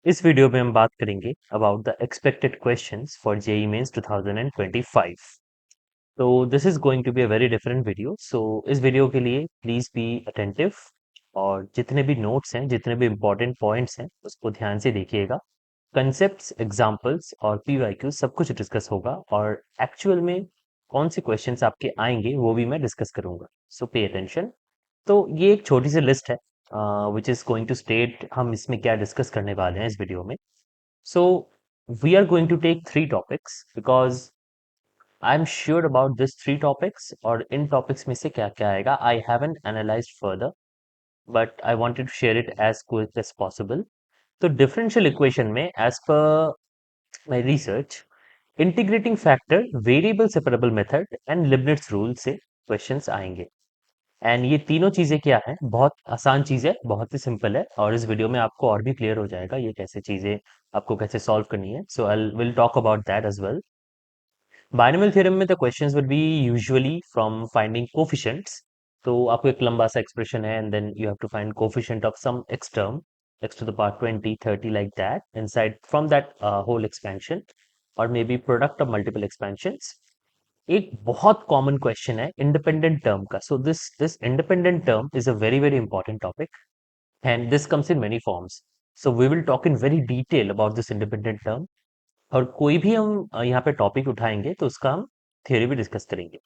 इस वीडियो में हम बात करेंगे about the expected questions for JEE Mains 2025। तो this is going to be a very different video, so इस वीडियो के लिए प्लीज बी अटेंटिव और जितने भी नोट्स हैं, जितने भी इंपॉर्टेंट पॉइंट्स हैं, उसको ध्यान से देखिएगा। कंसेप्ट्स, एग्जांपल्स और पीवाईक्यू सब कुछ डिस्कस होगा और एक्चुअल में कौन से क्वेश्चंस आपके आएंगे वो भी मैं डिस्कस करूंगा। सो पे अटेंशन। तो ये एक छोटी सी लिस्ट है which is going to state हम इसमें क्या डिस्कस करने वाले हैं इस वीडियो में। So we are going to take three topics because I'm sure about this three topics और इन topics में से क्या क्या आएगा I haven't analyzed further but I wanted to share it as quick as possible. तो differential equation में as per my research integrating factor, variable separable method and Leibniz rule से questions आएंगे। एंड ये तीनों चीजें क्या है, बहुत आसान चीज है, बहुत ही सिंपल है और इस वीडियो में आपको और भी क्लियर हो जाएगा ये कैसे चीजें आपको कैसे सॉल्व करनी है। So I will talk about that as well. Binomial theorem में the questions would be usually from finding coefficients. तो आपको एक लंबा सा एक्सप्रेशन है and then you have to find coefficient of some x term, x to the power 20 30 like that inside from that whole expansion or maybe product of multiple expansions। एक बहुत common question है independent term का। So this independent term is a very very important topic and this comes in many forms. So we will talk in very detail about this independent term और कोई भी हम यहाँ पे topic उठाएंगे तो उसका हम थ्योरी भी डिस्कस करेंगे।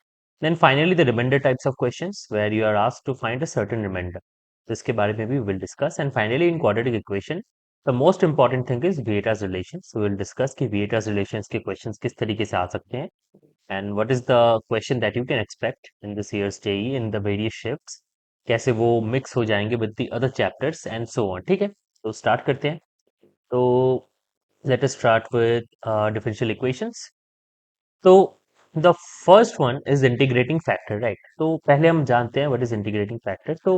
Then finally the remainder types of questions where you are asked to find a certain remainder, तो इसके बारे में भी will discuss. And finally in quadratic equation the most important thing is Vieta's relations. Will discuss कि Vieta's relations के questions किस तरीके से आ सकते हैं and what is the question that you can expect in this year's JE in the various shifts, कैसे वो mix हो जाएंगे with the other chapters and so on। ठीक है, तो स्टार्ट करते हैं। तो let us start with differential equations। तो the first one is integrating factor, right? तो पहले हम जानते हैं what is integrating factor। तो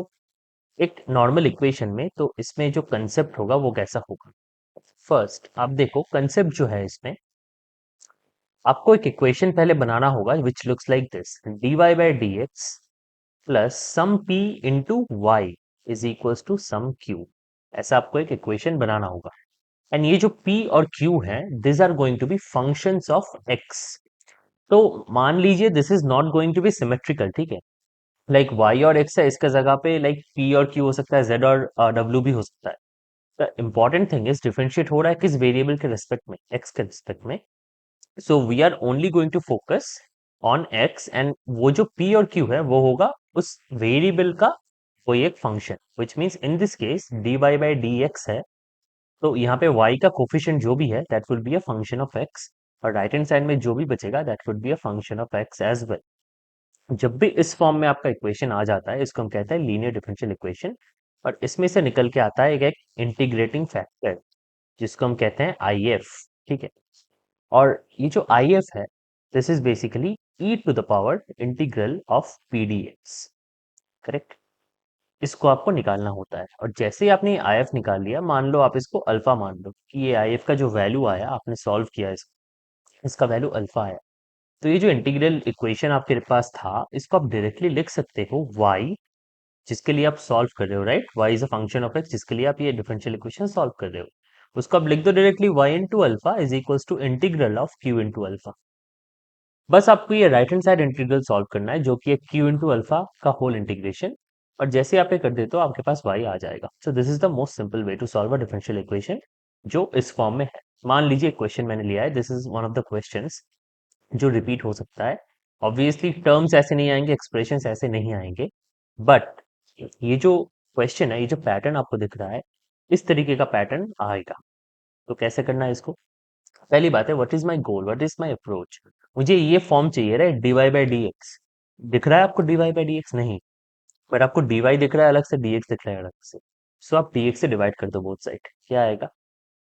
एक नॉर्मल इक्वेशन में तो इसमें जो कंसेप्ट होगा वो कैसा होगा। फर्स्ट आप देखो कंसेप्ट जो है इसमें, आपको एक इक्वेशन पहले बनाना होगा which looks like this, dy by d x plus some p into y is equals to some q। ऐसा आपको एक इक्वेशन बनाना होगा एंड ये जो p और q है this are going to be functions of x। तो मान लीजिए this is not going to be symmetrical, ठीक है, लाइक y और x है, इसका जगह पे लाइक p और q हो सकता है, z और w भी हो सकता है। The important thing is differentiate हो रहा है किस वेरिएबल के रेस्पेक्ट में, x के रेस्पेक्ट में। So we are only going to focus on x and वो जो p और q है वो होगा उस वेरिएबल का कोई एक function, which means in this case dy by d x है। तो यहाँ पे y का कोफिशिएंट जो भी है that will be a function of x और राइट हैंड साइड में जो भी बचेगा that will be a function of x as well. जब भी इस फॉर्म में आपका इक्वेशन आ जाता है इसको हम कहते हैं लीनियर डिफरेंशियल इक्वेशन और इसमें से निकल के आता है एक इंटीग्रेटिंग फैक्टर जिसको हम कहते हैं आई एफ। ठीक है, और ये जो आई एफ है this is basically e to the power integral of p d x. Correct, इसको आपको निकालना होता है और जैसे ही आपने आई एफ निकाल लिया, मान लो आप इसको अल्फा मान लो कि ये आई एफ का जो वैल्यू आया आपने सॉल्व किया इसका वैल्यू अल्फा आया। तो ये जो इंटीग्रल इक्वेशन आपके पास था इसको आप डायरेक्टली लिख सकते हो y, जिसके लिए आप सॉल्व कर रहे हो, right, y is a function of x जिसके लिए आप ये डिफरेंशियल इक्वेशन सॉल्व कर रहे हो, उसको आप लिख दो directly y into alpha is equals to integral of q into alpha. बस आपको ये right hand side integral solve करना है जो कि है q इंटू अल्फा का होल इंटीग्रेशन और जैसे आप ये कर देते हो आपके पास y आ जाएगा। So this is the most simple way to solve a differential equation जो इस फॉर्म में है। मान लीजिए क्वेश्चन मैंने लिया है, this is one of the questions जो रिपीट हो सकता है। ऑब्वियसली टर्म्स ऐसे नहीं आएंगे, एक्सप्रेशंस ऐसे नहीं आएंगे, बट ये जो क्वेश्चन है, ये जो पैटर्न आपको दिख रहा है, इस तरीके का पैटर्न आएगा। तो कैसे करना है इसको, पहली बात है what is my goal, what is my approach. मुझे ये फॉर्म चाहिए, right, dy by d x. दिख रहा है आपको dy बाई डी एक्स, नहीं, बट आपको dy दिख रहा है अलग से, dx दिख रहा है अलग से। सो आप dx से डिवाइड कर दो बोथ साइड, क्या आएगा,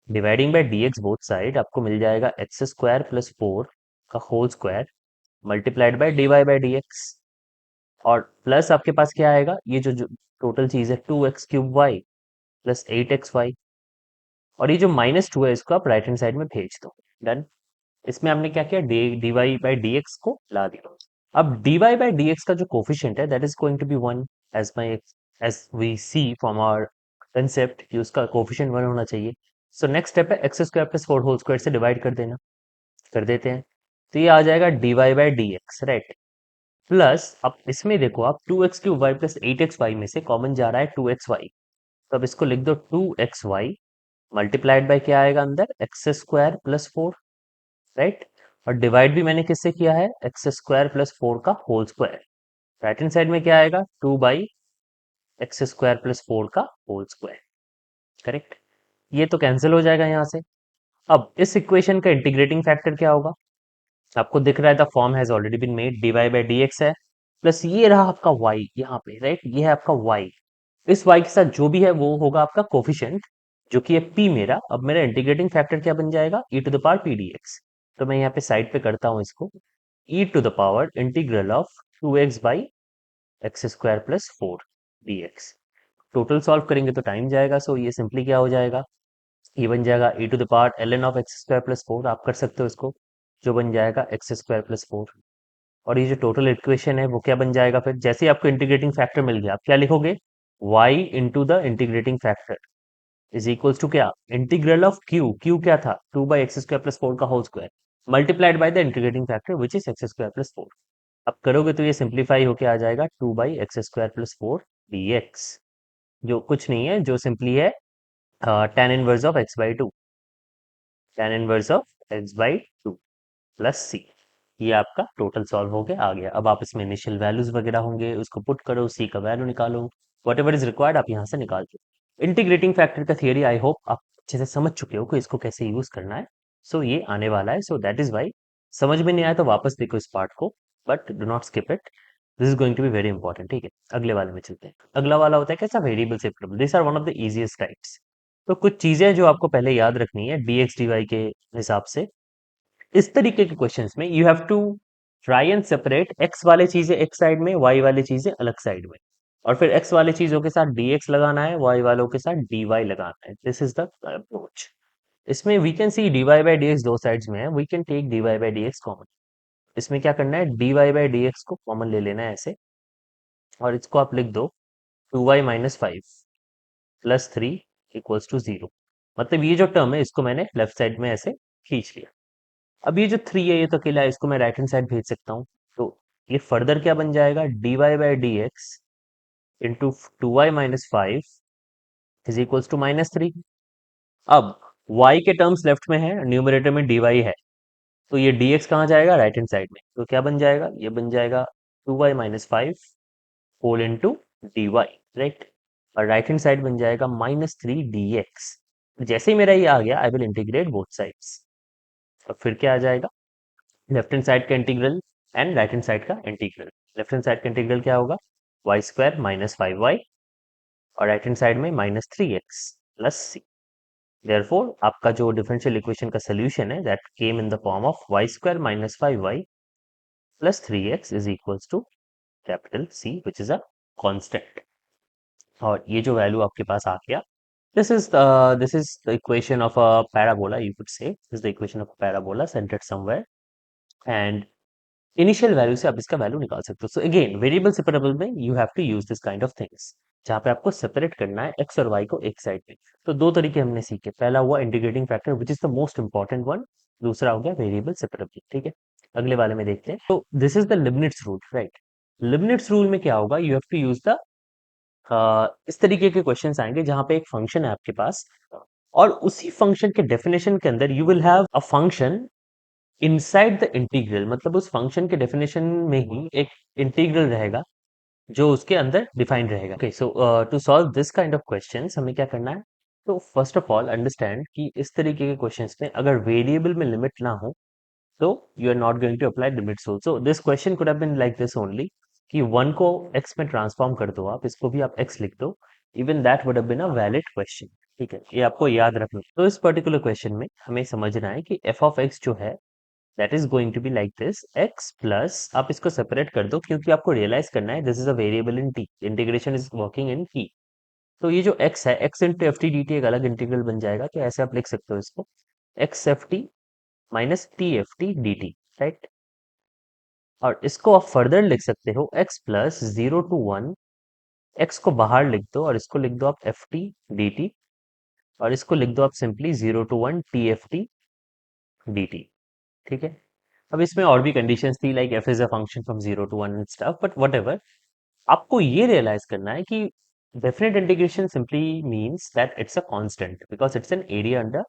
dividing by dx both side आपको मिल जाएगा एक्स स्क्वायर प्लस फोर का whole square multiplied by dy by d x और प्लस आपके पास क्या आएगा, ये जो टोटल चीज है two x cube y plus eight x y और ये जो माइनस टू है इसको आप राइट हैंड साइड में भेज दो। डन। इसमें हमने क्या किया, d y by d x को ला दिया। अब d y by d x का जो कोफिशिएंट है that is going to be one, as my as we see from our concept कि उसका कोफिशिएंट वन होना चाहिए। सो नेक्स्ट स्टेप है x square plus 4 whole square से डिवाइड कर देना, कर देते हैं। तो ये आ जाएगा dy by d x, right. Plus अब इसमें देखो आप 2x³ y प्लस 8xy में से कॉमन जा रहा है 2xy, तो अब इसको लिख दो 2xy मल्टीप्लाइड बाय क्या आएगा अंदर, एक्स स्क्वायर प्लस 4, राइट। और डिवाइड भी मैंने किससे किया है, एक्स स्क्वायर प्लस 4 का whole square. Right hand side में क्या आएगा, 2 बाई एक्स स्क्वायर प्लस 4 का होल स्क्वायर, करेक्ट। ये तो कैंसिल हो जाएगा यहाँ से। अब इस इक्वेशन का इंटीग्रेटिंग फैक्टर क्या होगा, आपको दिख रहा है the form has already been made, dy by d x है, प्लस ये रहा आपका y यहाँ पे, राइट, ये है आपका y। इस y के साथ जो भी है वो होगा आपका कोफिशिएंट, जो कि है p मेरा। अब मेरा इंटीग्रेटिंग फैक्टर क्या बन जाएगा, e to the power p dx। तो मैं यहाँ पे साइड पे करता हूँ इसको, e to the power integral of 2x by x square plus 4 dx। Total solve करेंगे तो टाइम जाएगा, सो ये सिंपली क्या हो जाएगा, ये बन जाएगा e to the power ln of x square plus 4, आप कर सकते हो इसको, जो बन जाएगा एक्स स्क्वायर प्लस 4। और ये जो टोटल इक्वेशन है वो क्या बन जाएगा, फिर जैसे ही आपको इंटीग्रेटिंग फैक्टर मिल गया आप क्या लिखोगे, y into the integrating factor is equals to क्या, इंटीग्रल ऑफ क्यू क्या था, 2 बाई एक्स स्क्वायर प्लस 4 का whole square multiplied by the integrating factor which is x square plus 4। अब करोगे तो ये सिंप्लीफाई होके आ जाएगा 2 by x square plus 4 dx, जो कुछ नहीं है, जो सिंपली है tan inverse of x by two, tan inverse of x by two plus c. ये आपका टोटल सॉल्व हो गया, आ गया। अब आप इसमें इनिशियल वैल्यूज वगैरह होंगे उसको पुट करो, सी का वैल्यू निकालो, वट एवर इज रिक्वायर्ड आप यहाँ से निकाल दो। इंटीग्रेटिंग फैक्टर का थियरी आई होप आप अच्छे से समझ चुके हो कि इसको कैसे यूज करना है। सो ये आने वाला है, सो दैट इज वाई समझ में नहीं आया तो वापस देखो इस पार्ट को, but do not skip it, this is going to be very important. ठीक है, अगले वाले में चलते हैं। अगला वाला होता है कैसा, variable separable, this are one of the easiest types. तो कुछ चीजें जो आपको पहले याद रखनी है dx dy के हिसाब से, इस तरीके के क्वेश्चंस में you have to try and separate x वाले चीजें एक साइड में, वाई वाली चीजें अलग साइड में, और फिर एक्स वाले चीजों के साथ dx लगाना है, वाई वालों के साथ dy लगाना है। This is the approach. इसमें we can see dy by d x दो साइड्स में है, we can take dy by d x common. इसमें क्या करना है, dy बाई डी एक्स को कॉमन ले लेना है ऐसे, और इसको आप लिख दो 2y-5 प्लस 3 इक्वल्स टू 0। मतलब ये जो टर्म है इसको मैंने लेफ्ट साइड में ऐसे खींच लिया। अब ये जो 3 है ये तो अकेला है, इसको मैं राइट हैंड साइड भेज सकता हूँ। तो ये फर्दर क्या बन जाएगा, dy by d x into 2y-5 is equals to -3। अब y के टर्म्स लेफ्ट में है, न्यूमरेटर में dy है, तो ये dx कहाँ जाएगा, राइट हैंड साइड में। तो क्या बन जाएगा, ये बन जाएगा 2y-5 whole into dy, right. और राइट हैंड साइड बन जाएगा -3 dx। जैसे ही मेरा ये आ गया I will integrate both sides, और फिर क्या आ जाएगा, लेफ्ट हैंड साइड का integral and right hand side का इंटीग्रल। लेफ्ट हैंड साइड का इंटीग्रल क्या होगा, वाई स्क्वायर -5y, और राइट हैंड साइड में -3x प्लस सी। देयरफॉर आपका जो डिफरेंशियल इक्वेशन का सोल्यूशन है that came in the form of y square -5y plus 3x is equals to capital C which is a constant. और ये जो value आपके पास आ गया, this is the equation of a parabola, you could say this is the equation of a parabola centered somewhere, and initial value से आप इसका value निकाल सकते हो। सो अगेन वेरिएबल सेपरेबल में you have to use this kind of things, जहाँ पे आपको सेपरेट करना है एक्स और वाई को एक साइड पे। तो दो तरीके हमने सीखे, पहला हुआ integrating factor which is the most important one, दूसरा हो गया वेरिएबल सेपरेबल। ठीक है, अगले वाले में देखते हैं। तो this is the Leibniz rule, right. Leibniz rule में क्या होगा, you have to use the इस तरीके के क्वेश्चंस आएंगे जहां पे एक फंक्शन है आपके पास, और उसी फंक्शन के डेफिनेशन के अंदर you will have a function inside the integral, मतलब उस फंक्शन के डेफिनेशन में ही एक इंटीग्रल रहेगा जो उसके अंदर डिफाइंड रहेगा। Okay, so to solve this kind of questions हमें क्या करना है, तो फर्स्ट ऑफ ऑल अंडरस्टैंड कि इस तरीके के क्वेश्चंस में अगर वेरिएबल में लिमिट ना हो तो you are not going to apply limits rule. So this question could have been like this only, कि 1 को x में ट्रांसफॉर्म कर दो, आप इसको भी आप x लिख दो, even that would have been a valid question. ठीक है, ये आपको याद रखना। तो इस पर्टिकुलर क्वेश्चन में हमें समझना है कि f ऑफ x जो है that is going to be like this, x plus, आप इसको सेपरेट कर दो क्योंकि आपको रियलाइज करना है this is a variable in t, integration is working in t। तो ये जो x है, x into F T D T एक अलग इंटीग्रल बन जाएगा, तो ऐसे आप लिख सकते हो इसको, x F T minus T F T D T, right. और इसको आप फर्दर लिख सकते हो x प्लस 0 to 1, x को बाहर लिख दो और इसको लिख दो आप एफ टी डी टी और इसको लिख दो आप सिंपली 0 to 1 TFT dt। ठीक है। अब इसमें और भी कंडीशंस थी, like f is a function from 0 to 1 and stuff, but whatever. आपको ये रियलाइज करना है कि definite integration simply means that it's a constant because it's an area under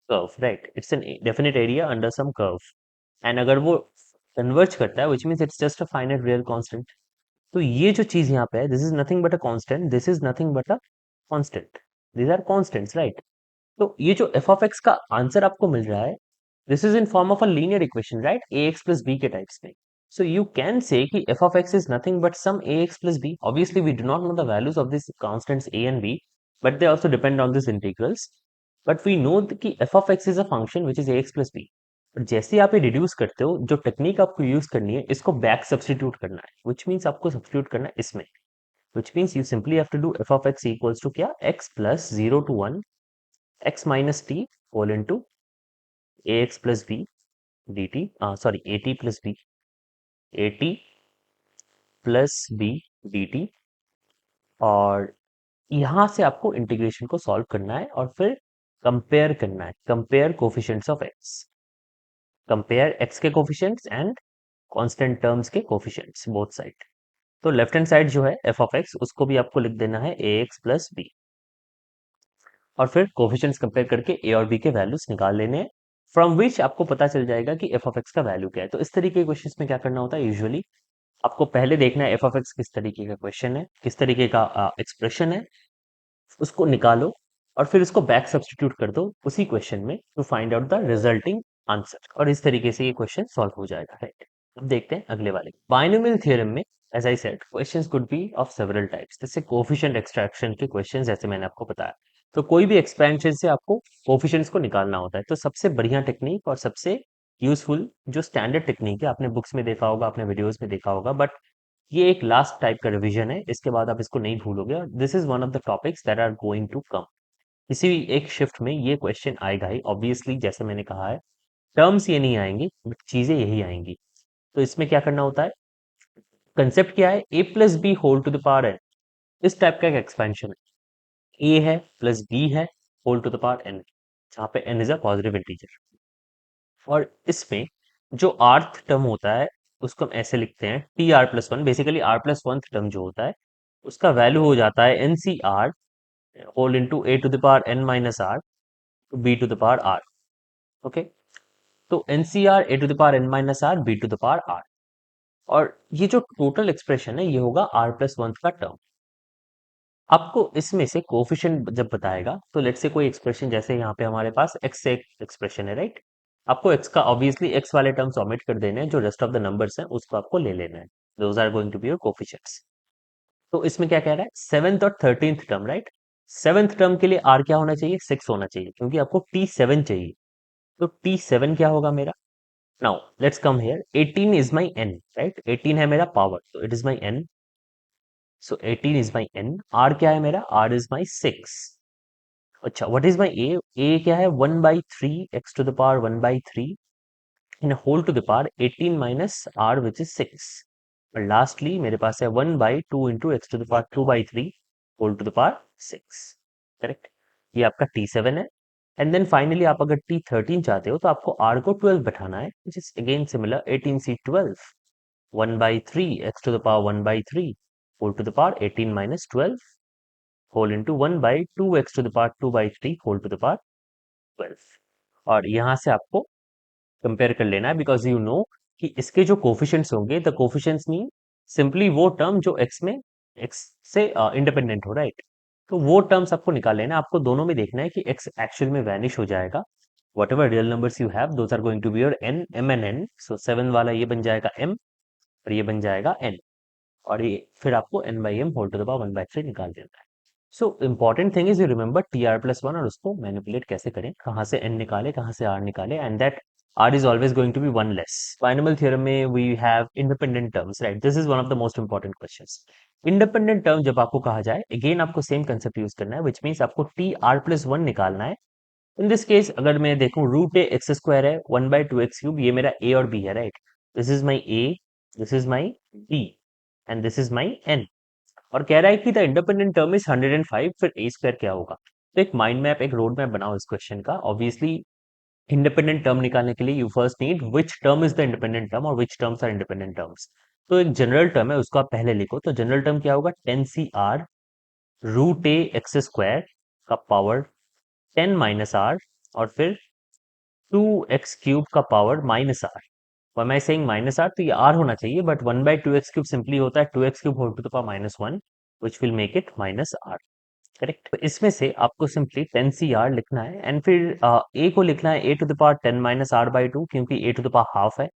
curve, right? It's an definite area under some curve, and अगर वो converge करता है which means it's just a finite real constant. तो ये जो चीज यहाँ पे है, this is nothing but a constant, this is nothing but a constant, these are constants, right? तो ये जो एफ ऑफ एक्स का आंसर आपको मिल रहा है, this is in form of a linear equation, right? A x plus b के types में। सो यू कैन से कि f of x is nothing but some a x plus b. Obviously we do not know the values of this constants a and b, but they also depend on this integrals. But we know कि f of x is a function which is a x plus b. जैसे ही आप ये reduce करते हो, जो technique आपको use करनी है, इसको बैक सब्सटीट्यूट करना है, विच मीन्स आपको सब्सटीट्यूट करना है इसमें, which means you simply have to do f of x equals to क्या, x plus 0 to 1 x minus t whole into ax plus b dt, sorry, at plus b, at plus b dt। और यहाँ से आपको integration को solve करना है और फिर कंपेयर करना है, compare coefficients of x, compare x के कोफिशिएंट्स एंड कांस्टेंट टर्म्स के कोफिशिएंट्स बोथ साइड। तो लेफ्ट हैंड साइड जो है f of x, उसको भी आपको लिख देना है ax plus b, और फिर कोफिशिएंट्स कंपेयर करके ए और बी के वैल्यूज निकाल लेने हैं, फ्रॉम विच आपको पता चल जाएगा कि एफ ऑफ एक्स का वैल्यू क्या है। तो इस तरीके के क्वेश्चंस में क्या करना होता है, यूजुअली आपको पहले देखना है एफ ऑफ एक्स किस तरीके का क्वेश्चन है, किस तरीके का एक्सप्रेशन है, उसको निकालो और फिर उसको बैक सब्सटीट्यूट कर दो उसी क्वेश्चन में to find out the resulting answer, और इस तरीके से ये क्वेश्चन सॉल्व हो जाएगा, राइट? अब देखते हैं अगले वाले बाइनोमियल थ्योरम में। As I said, questions could be of several types, जैसे कोफिशिएंट एक्सट्रैक्शन के क्वेश्चंस, जैसे मैंने आपको बताया। तो कोई भी एक्सपेंशन से आपको कोफिशिएंट्स को निकालना होता है, तो सबसे बढ़िया टेक्निक और सबसे यूजफुल जो स्टैंडर्ड टेक्निक है, आपने बुक्स में देखा होगा, आपने वीडियोस में देखा होगा, बट ये एक लास्ट टाइप का रिवीजन है, इसके बाद आप इसको नहीं भूलोगे, और this is one of the topics that are going to come. किसी भी एक शिफ्ट में ये क्वेश्चन आएगा ही, ऑब्वियसली, जैसे मैंने कहा है, टर्म्स ये नहीं आएंगी बट चीजें यही आएंगी। तो इसमें क्या करना होता है, कंसेप्ट क्या है, a plus b whole to the power n, इस टाइप का एक एक्सपेंशन है। ए है प्लस बी है whole to the power n, जहाँ पे n is a positive integer. और इसमें जो आर्थ टर्म होता है, उसको हम ऐसे लिखते हैं t r plus one, basically r plus one term जो होता है, उसका वैल्यू हो जाता है n c r whole into a to the power n minus r b to the power r. Okay, तो n c r a to the power n minus r b to the power r, और ये जो total expression है, ये होगा r plus one का term. आपको इसमें से कोफिशिएंट जब बताएगा, तो लेट्स से कोई एक्सप्रेशन, जैसे यहाँ पे हमारे पास एक्स से एक्सप्रेशन है, राइट? आपको एक्स का ऑब्वियसली एक्स वाले टर्म्स ऑमिट कर देने हैं, जो रेस्ट ऑफ द नंबर्स हैं उसको आपको ले लेना है, those are going to be your coefficients. तो इसमें क्या कह रहा है, सेवेंथ और thirteenth term, right? Seventh term के लिए आर क्या होना चाहिए, 6 होना चाहिए, क्योंकि आपको टी सेवन चाहिए। तो टी सेवन क्या होगा मेरा, now let's come here, 18 is my n, right? 18 है मेरा पावर, तो it is my n, so 18 is my n. R क्या है मेरा, आर इज माई 6। अच्छा, व्हाट इज माई ए, ए क्या है, 1/3 x to the power 1/3 in whole to the power 18 minus r which is 6। और लास्टली मेरे पास है 1/2 into x to the power 2/3 whole to the power 6, correct? ये आपका T7 है। एंड देन फाइनली आप अगर T13 चाहते हो, तो आपको R को 12 बैठाना है, which is again similar, 18C12 1/3 x to the power 1/3 whole to the power 18 minus 12 whole into 1/2 x to the power 2/3 whole to the power 12। और यहाँ से आपको कंपेयर कर लेना है, बिकॉज यू नो कि इसके जो कोफिशिएंट्स होंगे, द कोफिशिएंट्स मीन सिंपली वो टर्म जो एक्स में एक्स से इंडिपेंडेंट हो, राइट? तो वो टर्म्स आपको निकाल लेना है, आपको दोनों में देखना है कि एक्स एक्चुअल में वैनिश हो जाएगा, whatever real numbers you have those are going to be your n, m n n. So 7 वाला ये बन जाएगा एम, और ये बन जाएगा एन, और ये फिर आपको n by m whole to the power 1/3 निकाल देना है। So important thing is you remember t r plus one, और उसको मैनिपुलेट कैसे करें, कहाँ से एन निकाले, कहाँ से आर निकाले, and that r is always going to be one less. Binomial theorem में we have independent terms, right? This is one of the most important questions. Independent term जब आपको कहा जाए, अगेन आपको सेम कंसेप्ट यूज करना है, which means आपको T r plus one निकालना है। इन दिस केस अगर मैं देखूं, रूट ए एक्स स्क्वायर है 1/2 एक्स क्यूब, ये मेरा ए और बी है, right? This is my a, this is my b, and this is my n. और कह रहा है कि द इंडिपेंडेंट टर्म इज 105, फिर ए स्क्वायर क्या होगा? तो एक माइंड मैप, एक रोड मैप बनाओ इस क्वेश्चन का। ऑब्वियसली इंडिपेंडेंट टर्म निकालने के लिए you first need which term is the independent term और विच टर्म्स आर इंडिपेंडेंट टर्म्स। तो एक जनरल टर्म है, उसको आप पहले लिखो। तो जनरल टर्म क्या होगा, 10 CR रूट ए एक्स स्क्वायर का पावर 10 - R, और फिर 2x³ का power -R। Why am I saying -R? तो ये R होना चाहिए, बट 1/2x³ सिंपली होता है 2x³ whole to the power -1, which will make it -R। Correct. तो इसमें से आपको सिंपली 10 CR लिखना है, एंड फिर a को लिखना है a to the power 10 - R/2, क्योंकि a to the power half है।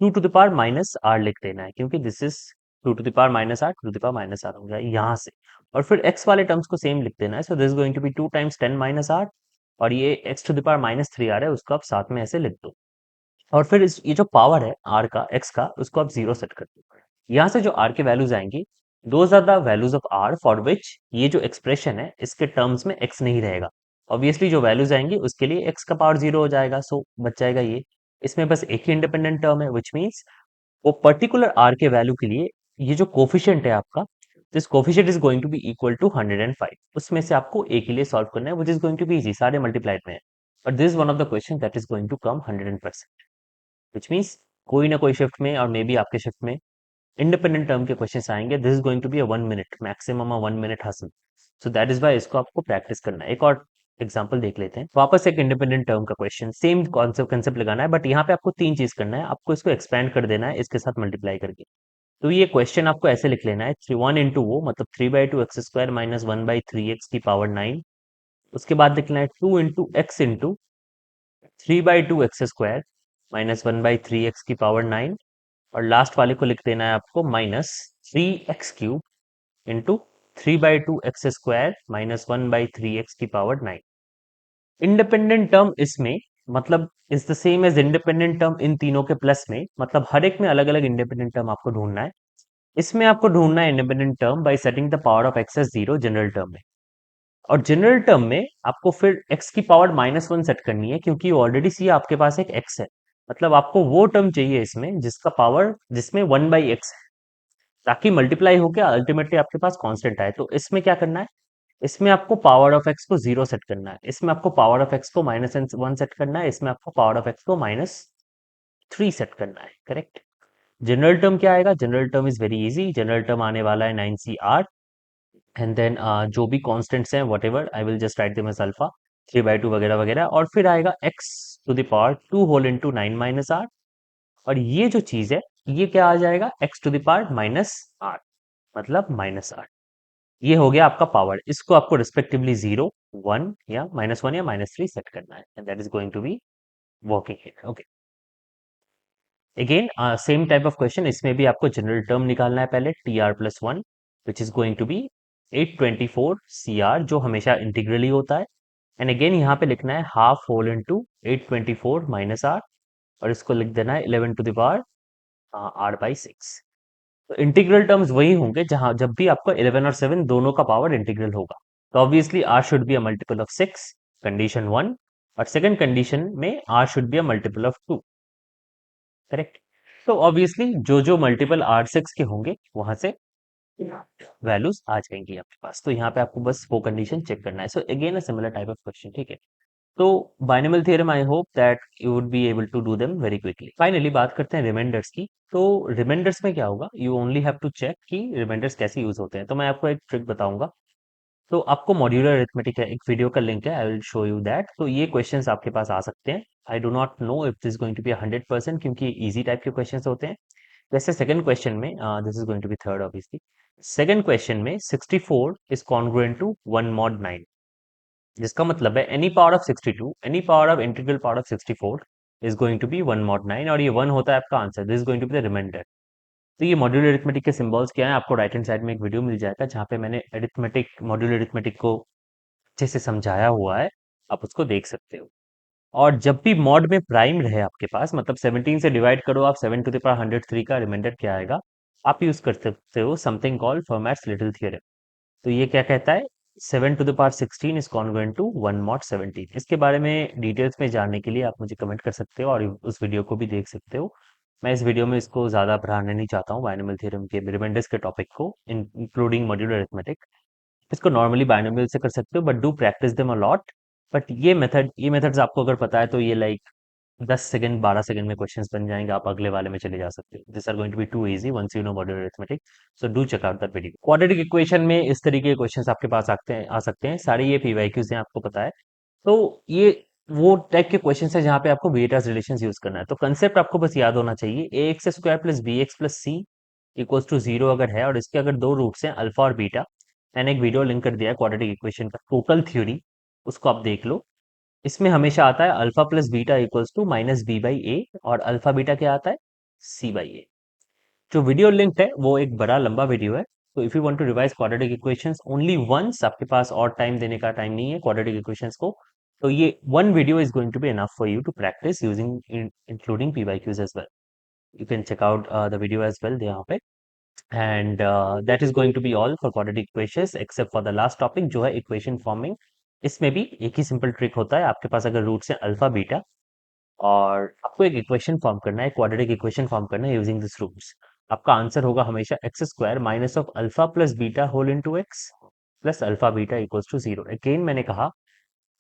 2 टू द पावर -R लिख देना है, क्योंकि this is 2 to the power -R, 2 to the power -R हो जाए यहाँ से। और फिर x वाले टर्म्स को सेम लिख देना है। So this going to be 2 times 10 - R, और ये x to the power -3R है, उसको आप साथ में ऐसे लिख दो। और फिर ये जो पावर है आर का, एक्स का, उसको आप जीरो सेट कर दो। यहाँ से जो आर के वैल्यूज आएंगी, those are the values of r for which ये जो एक्सप्रेशन है इसके टर्म्स में एक्स नहीं रहेगा। ऑब्वियसली जो वैल्यूज आएंगी उसके लिए एक्स का पावर जीरो हो जाएगा, सो बच जाएगा ये। इसमें बस एक ही इंडिपेंडेंट टर्म है, विच मीन्स वो पर्टिकुलर आर के वैल्यू के लिए ये जो कोफिशिएंट है आपका, this coefficient is going to be equal to 105। उसमें से आपको ए के लिए सॉल्व करना है, which is going to be easy, सारे मल्टीप्लाइड में है। But this one of the question that is going to come 100%, which means कोई ना कोई शिफ्ट में, और मे बी आपके शिफ्ट में इंडिपेंडेंट टर्म के क्वेश्चन आएंगे। This is going to be a 1 minute maximum, 1 minute hassle. So that is why इसको आपको प्रैक्टिस करना है। एक और एग्जाम्पल देख लेते हैं। वापस एक इंडिपेंडेंट टर्म का क्वेश्चन, सेम कॉन्सेप्ट कंसेप्ट लगाना है, बट यहाँ पे आपको तीन चीज करना है। आपको इसको एक्सपैंड कर देना है इसके साथ मल्टीप्लाई करके। तो ये क्वेश्चन आपको ऐसे लिख लेना है, 1 इंटू वो मतलब 3/2 x² - 1/3 x की पावर 9। उसके बाद लिखना है 2 into x into 3/2 x² - 1/3 x की पावर 9। और लास्ट वाले को लिख देना है आपको -3x³ इंटू 3/2 x² - 1/3 x की पावर 9। इंडिपेंडेंट टर्म इसमें मतलब is the same as independent term in तीनों के प्लस में, मतलब हर एक में अलग अलग इंडिपेंडेंट टर्म आपको ढूंढना है। इसमें आपको ढूंढना है independent term by setting the power of x as zero general term में। और जनरल टर्म में आपको फिर x की पावर -1 सेट करनी है, क्योंकि ऑलरेडी सी आपके पास एक x है। मतलब आपको वो टर्म चाहिए इसमें जिसका पावर, जिसमें 1/x है, ताकि मल्टीप्लाई होकर अल्टीमेटली आपके पास कांस्टेंट आए। तो इसमें क्या करना है, इसमें आपको पावर ऑफ एक्स को जीरो सेट करना है, इसमें आपको पावर ऑफ एक्स को -1 सेट करना है, इसमें आपको पावर ऑफ एक्स को -3 सेट करना है। करेक्ट। जनरल टर्म क्या आएगा, general term is very easy. General term आने वाला है 9 CR, एंड देन जो भी कॉन्स्टेंट्स हैं whatever, I will just write them as alpha, 3/2 वगैरह वगैरह। और फिर आएगा x to the power 2 whole into 9 - R। और ये जो चीज है ये क्या आ जाएगा, x to the power -R, मतलब -R। ये हो गया आपका पावर। इसको आपको रिस्पेक्टिवली 0, 1 या -1 या -3 सेट करना है, and that is going to be working here. Okay, again same type of question. इसमें भी आपको जनरल टर्म निकालना है पहले, TR+1, which is going to be 824 CR, जो हमेशा इंटीग्रली होता है। एंड अगेन यहाँ पे लिखना है हाफ होल इंटू 824 - R, और इसको लिख देना है 11 टू द पावर R/6। तो इंटीग्रल टर्म्स वही होंगे जहां जब भी आपका 11 और 7 दोनों का पावर इंटीग्रल होगा। तो obviously R should be a multiple of 6, condition 1, और सेकंड कंडीशन में R should be a multiple of 2। Correct. तो ऑब्वियसली जो जो मल्टीपल R6 के होंगे वहां से वैल्यूज आ जाएंगी आपके पास। तो यहाँ पे आपको बस वो कंडीशन चेक करना है। So again a similar type of question. ठीक है। तो binomial theorem, I hope that you would be able to do them very quickly. Finally बात करते हैं रिमाइंडर्स की। तो रिमाइंडर्स में क्या होगा, you only have to check कि रिमाइंडर्स कैसे यूज होते हैं। तो मैं आपको एक ट्रिक बताऊंगा। तो आपको मॉड्यूलर अरिथमेटिक है, एक वीडियो का लिंक है, I will show you that. तो ये क्वेश्चंस आपके पास आ सकते हैं। I do not know if this going to be 100%, क्योंकि इजी टाइप के क्वेश्चंस होते हैं। जैसे सेकंड क्वेश्चन में, this is going to be third obviously. Second question में 64 इज कॉन्ग्रुएंट टू 1 mod 9, जिसका मतलब है any power of 62, any power of integral power of 64 is going to be 1 mod 9, और ये 1 होता है आपका answer. This is going to be the remainder. तो ये मॉड्यूलर अरिथमेटिक के सिंबल्स क्या है, आपको राइट हैंड साइड में एक वीडियो मिल जाएगा जहाँ पे मैंने अरिथमेटिक, मॉड्यूलर अरिथमेटिक को अच्छे से समझाया हुआ है, आप उसको देख सकते हो। और जब भी मॉड में प्राइम रहे आपके पास, मतलब 17 से डिवाइड करो आप 7 टू द पावर 103 का रिमाइंडर क्या आएगा, आप यूज कर सकते हो something called Fermat's little theorem. तो ये क्या कहता है, 7 to the power 16 is congruent to 1 mod 17। इसके बारे में डिटेल्स में जानने के लिए आप मुझे कमेंट कर सकते हो और उस वीडियो को भी देख सकते हो। मैं इस वीडियो में इसको ज़्यादा बढ़ाना नहीं चाहता हूँ, बाइनोमियल थ्योरम के रिमाइंडर्स के टॉपिक को, इंक्लूडिंग मॉड्यूलर अरिथमेटिक। इसको नॉर्मली बायनोमियल से कर सकते हो, but do practice them a lot. But ये मेथड्स आपको अगर पता है तो ये लाइक 10 सेकंड 12 सेकंड में क्वेश्चंस बन जाएंगे, आप अगले वाले में चले जा सकते हो। This are going to be too easy once you know modular arithmetic. So do check out that video. Quadratic equation में इस तरीके के क्वेश्चंस आपके पास आ सकते हैं, सारे ये पीवाईक्यूज हैं, आपको पता है। तो ये वो टाइप के क्वेश्चन है जहाँ पे आपको बीटास रिलेशन यूज करना है। तो कंसेप्ट आपको बस याद होना चाहिए, a x square plus b x plus c equals to zero अगर है, और इसके अगर दो रूट्स हैं अल्फा और बीटा। मैंने एक वीडियो लिंक कर दिया है क्वाड्रेटिक इक्वेशन का टोटल थ्योरी, उसको आप देख लो। इसमें हमेशा आता है alpha plus beta equals to minus b by a, और अल्फा बीटा क्या आता है, सी बाई ए। जो वीडियो लिंक है वो एक बड़ा लंबा वीडियो है। तो if you want to revise quadratic equations only once, आपके पास और टाइम देने का टाइम नहीं है क्वाड्रेटिक इक्वेशंस को, तो ये one video is going to be enough for you to practice using including P Y Qs as well. You can check out the video as well यहाँ पे। And that is going to be all for quadratic equations except for the last topic जो है equation forming. इसमें भी एक ही simple trick होता है, आपके पास अगर रूट्स हैं अल्फा बीटा, और आपको एक इक्वेशन फॉर्म करना है, क्वाड्रेटिक इक्वेशन फॉर्म करना है यूजिंग दिस रूल्स। आपका आंसर होगा हमेशा x square minus of alpha plus beta whole into x plus alpha beta equals to zero. Again मैंने कहा,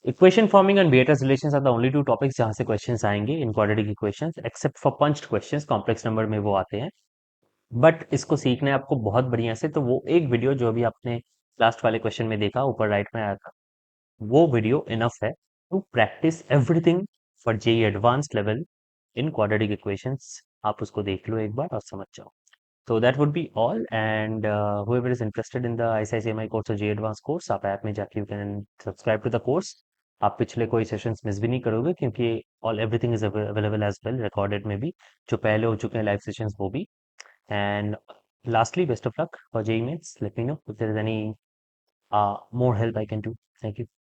equation forming and betas relations are the only two topics जहां से questions आएंगे in quadratic equations, except for punched questions, complex number में वो आते हैं। But इसको सीखना है आपको बहुत बढ़िया से, तो वो एक वीडियो जो अभी आपने लास्ट वाले क्वेश्चन में देखा ऊपर राइट में आया था, वो वीडियो इनफ है to practice everything for JEE advanced level in quadratic equations. आप उसको देख लो एक बार और समझ जाओ। So that would be all, and whoever is interested in the ICICMI course or J Advanced course, आप ऐप में जाके you can subscribe to the course। आप पिछले कोई सेशंस मिस भी नहीं करोगे, क्योंकि all everything is available as well recorded में भी, जो पहले हो चुके हैं लाइव सेशंस वो भी। And lastly, best of luck for JEE Mains. Let me know if there is any more help I can do. Thank you.